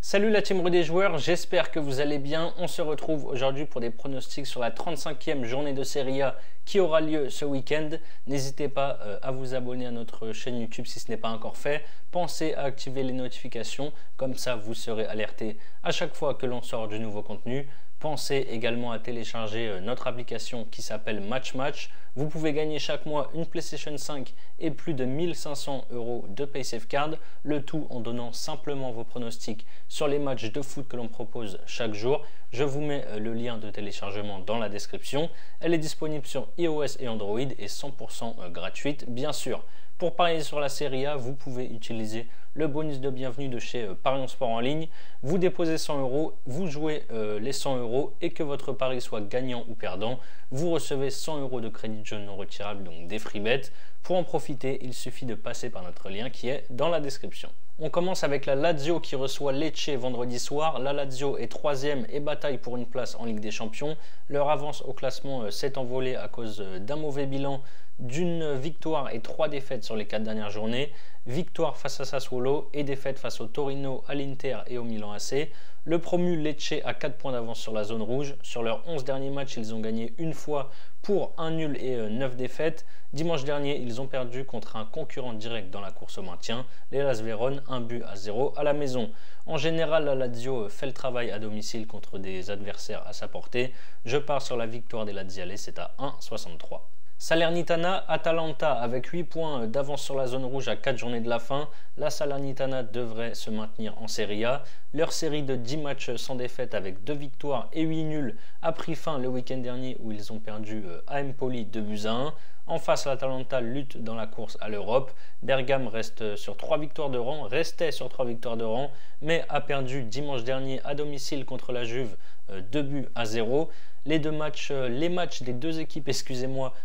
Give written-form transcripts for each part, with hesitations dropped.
Salut la team des joueurs, j'espère que vous allez bien. On se retrouve aujourd'hui pour des pronostics sur la 35e journée de Serie A qui aura lieu ce week-end. N'hésitez pas à vous abonner à notre chaîne YouTube si ce n'est pas encore fait. Pensez à activer les notifications, comme ça vous serez alerté à chaque fois que l'on sort du nouveau contenu. Pensez également à télécharger notre application qui s'appelle Match Match. Vous pouvez gagner chaque mois une PlayStation 5 et plus de 1500 € de PaySafeCard, le tout en donnant simplement vos pronostics sur les matchs de foot que l'on propose chaque jour. Je vous mets le lien de téléchargement dans la description. Elle est disponible sur iOS et Android et 100% gratuite, bien sûr. Pour parier sur la Serie A, vous pouvez utiliser le bonus de bienvenue de chez Parions Sport en ligne. Vous déposez 100 €, vous jouez les 100 € et que votre pari soit gagnant ou perdant, vous recevez 100 € de crédit jaune non retirable, donc des free bets. Pour en profiter, il suffit de passer par notre lien qui est dans la description. On commence avec la Lazio qui reçoit Lecce vendredi soir. La Lazio est 3e et bataille pour une place en Ligue des Champions. Leur avance au classement s'est envolée à cause d'un mauvais bilan, d'une victoire et 3 défaites sur les 4 dernières journées. Victoire face à Sassuolo et défaite face au Torino, à l'Inter et au Milan AC. Le promu Lecce a 4 points d'avance sur la zone rouge. Sur leurs 11 derniers matchs, ils ont gagné une fois pour un nul et 9 défaites. Dimanche dernier, ils ont perdu contre un concurrent direct dans la course au maintien, l'Hellas Vérone, 1-0 à la maison. En général, la Lazio fait le travail à domicile contre des adversaires à sa portée. Je pars sur la victoire des Laziales, c'est à 1,63. Salernitana, Atalanta avec 8 points d'avance sur la zone rouge à 4 journées de la fin. La Salernitana devrait se maintenir en Serie A. Leur série de 10 matchs sans défaite avec 2 victoires et 8 nuls a pris fin le week-end dernier où ils ont perdu à Empoli 2-1. En face, l'Atalanta lutte dans la course à l'Europe. Bergame restait sur 3 victoires de rang, mais a perdu dimanche dernier à domicile contre la Juve 2-0. Les matchs des deux équipes,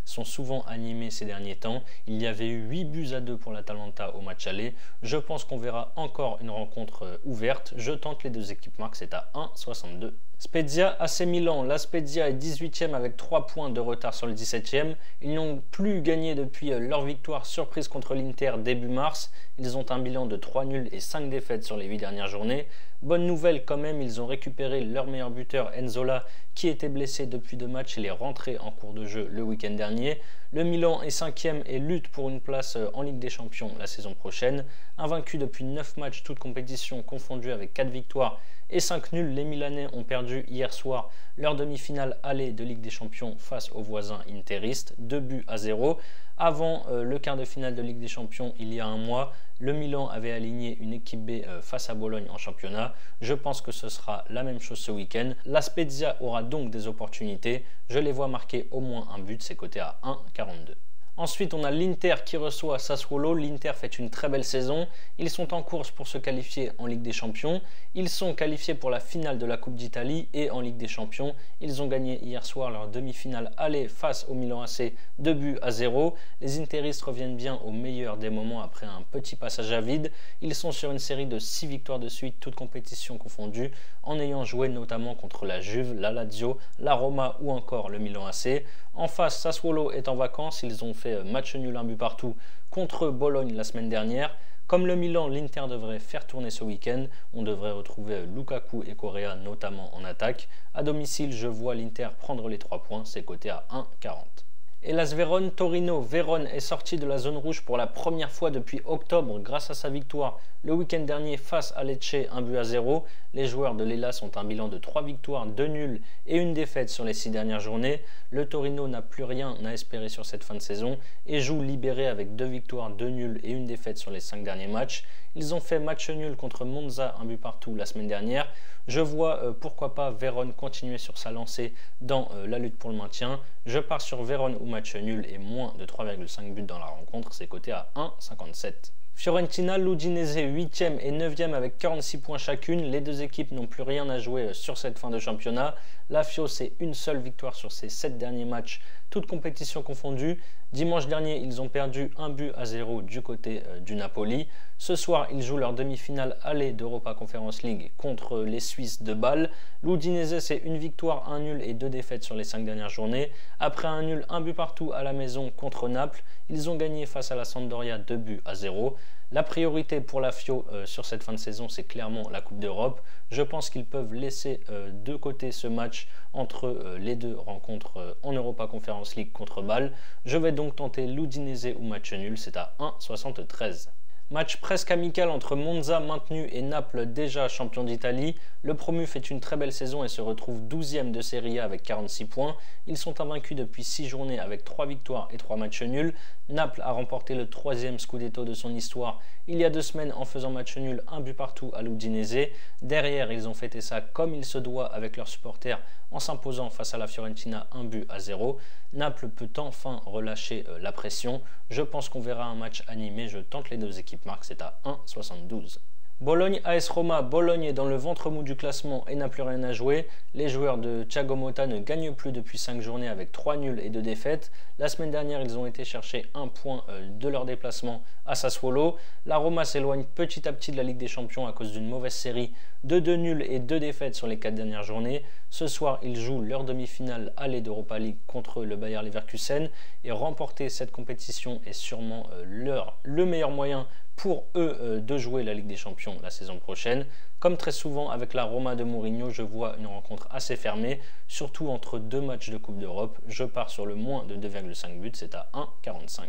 sont souvent animés ces derniers temps. Il y avait eu 8-2 pour l'Atalanta au match aller. Je pense qu'on verra encore une rencontre ouverte. Je tente les deux équipes marques, c'est à 1,62. Spezia AC Milan. La Spezia est 18e avec 3 points de retard sur le 17e. Ils n'ont plus gagné depuis leur victoire surprise contre l'Inter début mars. Ils ont un bilan de 3 nuls et 5 défaites sur les 8 dernières journées. Bonne nouvelle quand même, ils ont récupéré leur meilleur buteur Enzola qui était blessé depuis 2 matchs et est rentré en cours de jeu le week-end dernier. Le Milan est 5e et lutte pour une place en Ligue des Champions la saison prochaine. Invaincu depuis 9 matchs, toutes compétitions confondues avec 4 victoires et 5 nuls, les Milanais ont perdu hier soir leur demi-finale aller de Ligue des Champions face aux voisins interistes, 2-0. Avant le quart de finale de Ligue des Champions, il y a un mois, le Milan avait aligné une équipe B face à Bologne en championnat. Je pense que ce sera la même chose ce week-end. La Spezia aura donc des opportunités. Je les vois marquer au moins un but, c'est coté à 1,42. Ensuite, on a l'Inter qui reçoit Sassuolo. L'Inter fait une très belle saison. Ils sont en course pour se qualifier en Ligue des Champions. Ils sont qualifiés pour la finale de la Coupe d'Italie et en Ligue des Champions. Ils ont gagné hier soir leur demi-finale aller face au Milan AC 2-0. Les Interistes reviennent bien au meilleur des moments après un petit passage à vide. Ils sont sur une série de 6 victoires de suite, toutes compétitions confondues, en ayant joué notamment contre la Juve, la Lazio, la Roma ou encore le Milan AC. En face, Sassuolo est en vacances. Ils ont fait match nul 1 but partout contre Bologne la semaine dernière. Comme le Milan, l'Inter devrait faire tourner ce week-end. On devrait retrouver Lukaku et Correa notamment en attaque. À domicile, je vois l'Inter prendre les 3 points. C'est coté à 1,40. Hellas Vérone, Torino. Vérone est sorti de la zone rouge pour la première fois depuis octobre grâce à sa victoire le week-end dernier face à Lecce 1-0. Les joueurs de l'Hellas ont un bilan de 3 victoires, 2 nuls et une défaite sur les 6 dernières journées. Le Torino n'a plus rien à espérer sur cette fin de saison et joue libéré avec 2 victoires, 2 nuls et une défaite sur les 5 derniers matchs. Ils ont fait match nul contre Monza, 1 but partout la semaine dernière. Je vois pourquoi pas Vérone continuer sur sa lancée dans la lutte pour le maintien. Je pars sur Vérone ou match nul et moins de 3,5 buts dans la rencontre, c'est coté à 1,57. Fiorentina, l'Udinese 8e et 9e avec 46 points chacune. Les deux équipes n'ont plus rien à jouer sur cette fin de championnat. La Fio, c'est une seule victoire sur ses 7 derniers matchs, toutes compétitions confondues. Dimanche dernier, ils ont perdu 1-0 du côté du Napoli. Ce soir, ils jouent leur demi-finale aller d'Europa Conference League contre les Suisses de Bâle. L'Udinese, c'est une victoire, un nul et 2 défaites sur les 5 dernières journées. Après un nul, 1 but partout à la maison contre Naples, ils ont gagné face à la Sampdoria 2-0. La priorité pour la FIO sur cette fin de saison, c'est clairement la Coupe d'Europe. Je pense qu'ils peuvent laisser de côté ce match entre les deux rencontres en Europa Conference League contre Bâle. Je vais donc tenter l'Udinese ou match nul, c'est à 1,73. Match presque amical entre Monza maintenu et Naples déjà champion d'Italie. Le promu fait une très belle saison et se retrouve 12e de Serie A avec 46 points. Ils sont invaincus depuis 6 journées avec 3 victoires et 3 matchs nuls. Naples a remporté le 3e Scudetto de son histoire il y a 2 semaines en faisant match nul, un but partout à l'Udinese. Derrière, ils ont fêté ça comme il se doit avec leurs supporters en s'imposant face à la Fiorentina 1-0. Naples peut enfin relâcher la pression. Je pense qu'on verra un match animé. Je tente les deux équipes marques, c'est à 1,72. Bologne AS Roma. Bologne est dans le ventre mou du classement et n'a plus rien à jouer. Les joueurs de Thiago Motta ne gagnent plus depuis 5 journées avec 3 nuls et 2 défaites. La semaine dernière, ils ont été chercher un point de leur déplacement à Sassuolo. La Roma s'éloigne petit à petit de la Ligue des Champions à cause d'une mauvaise série de 2 nuls et 2 défaites sur les 4 dernières journées. Ce soir, ils jouent leur demi-finale aller d'Europa League contre le Bayer Leverkusen et remporter cette compétition est sûrement le meilleur moyen pour eux de jouer la Ligue des Champions la saison prochaine. Comme très souvent avec la Roma de Mourinho, je vois une rencontre assez fermée, surtout entre 2 matchs de Coupe d'Europe. Je pars sur le moins de 2,5 buts, c'est à 1,45.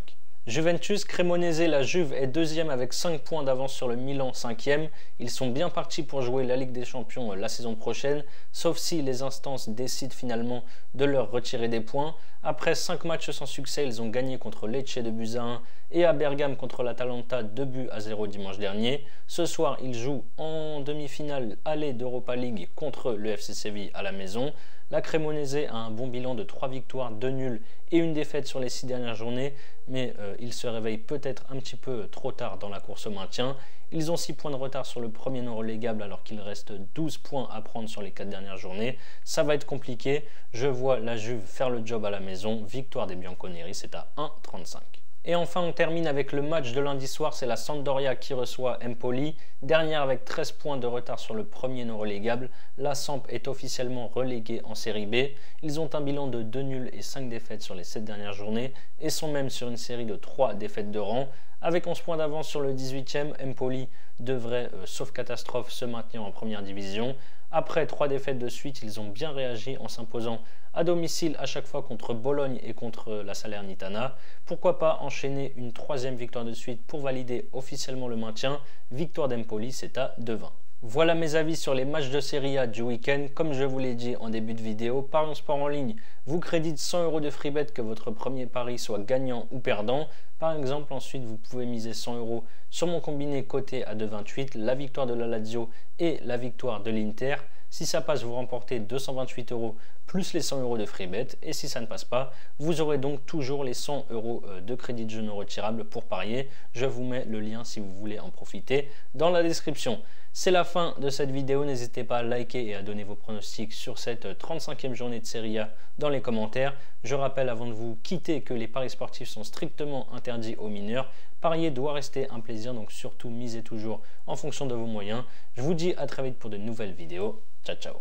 Juventus Cremonese, la Juve est 2e avec 5 points d'avance sur le Milan 5e. Ils sont bien partis pour jouer la Ligue des Champions la saison prochaine, sauf si les instances décident finalement de leur retirer des points. Après 5 matchs sans succès, ils ont gagné contre Lecce de buts à 1 et à Bergame contre l'Atalanta 2-0 dimanche dernier. Ce soir, ils jouent en demi-finale aller d'Europa League contre le FC Séville à la maison. La Cremonese a un bon bilan de 3 victoires, 2 nuls et 1 défaite sur les 6 dernières journées, mais ils se réveillent peut-être un petit peu trop tard dans la course au maintien. Ils ont 6 points de retard sur le premier non relégable alors qu'il reste 12 points à prendre sur les 4 dernières journées. Ça va être compliqué. Je vois la Juve faire le job à la maison. Victoire des Bianconeri, c'est à 1,35. Et enfin, on termine avec le match de lundi soir, c'est la Sampdoria qui reçoit Empoli. Dernière avec 13 points de retard sur le premier non relégable, la Samp est officiellement reléguée en série B. Ils ont un bilan de 2 nuls et 5 défaites sur les 7 dernières journées et sont même sur une série de 3 défaites de rang. Avec 11 points d'avance sur le 18e, Empoli devrait, sauf catastrophe, se maintenir en première division. Après 3 défaites de suite, ils ont bien réagi en s'imposant à domicile à chaque fois contre Bologne et contre la Salernitana. Pourquoi pas enchaîner une 3e victoire de suite pour valider officiellement le maintien. Victoire d'Empoli, c'est à 2,20. Voilà mes avis sur les matchs de Serie A du week-end. Comme je vous l'ai dit en début de vidéo, Parions Sport en ligne vous crédite 100 € de free bet que votre premier pari soit gagnant ou perdant. Par exemple, ensuite, vous pouvez miser 100 € sur mon combiné coté à 2,28, la victoire de la Lazio et la victoire de l'Inter. Si ça passe, vous remportez 228 € plus les 100 € de free bet. Et si ça ne passe pas, vous aurez donc toujours les 100 € de crédit de jeu non retirable pour parier. Je vous mets le lien si vous voulez en profiter dans la description. C'est la fin de cette vidéo. N'hésitez pas à liker et à donner vos pronostics sur cette 35e journée de Serie A dans les commentaires. Je rappelle avant de vous quitter que les paris sportifs sont strictement interdits aux mineurs. Parier doit rester un plaisir, donc surtout misez toujours en fonction de vos moyens. Je vous dis à très vite pour de nouvelles vidéos. Ciao, ciao.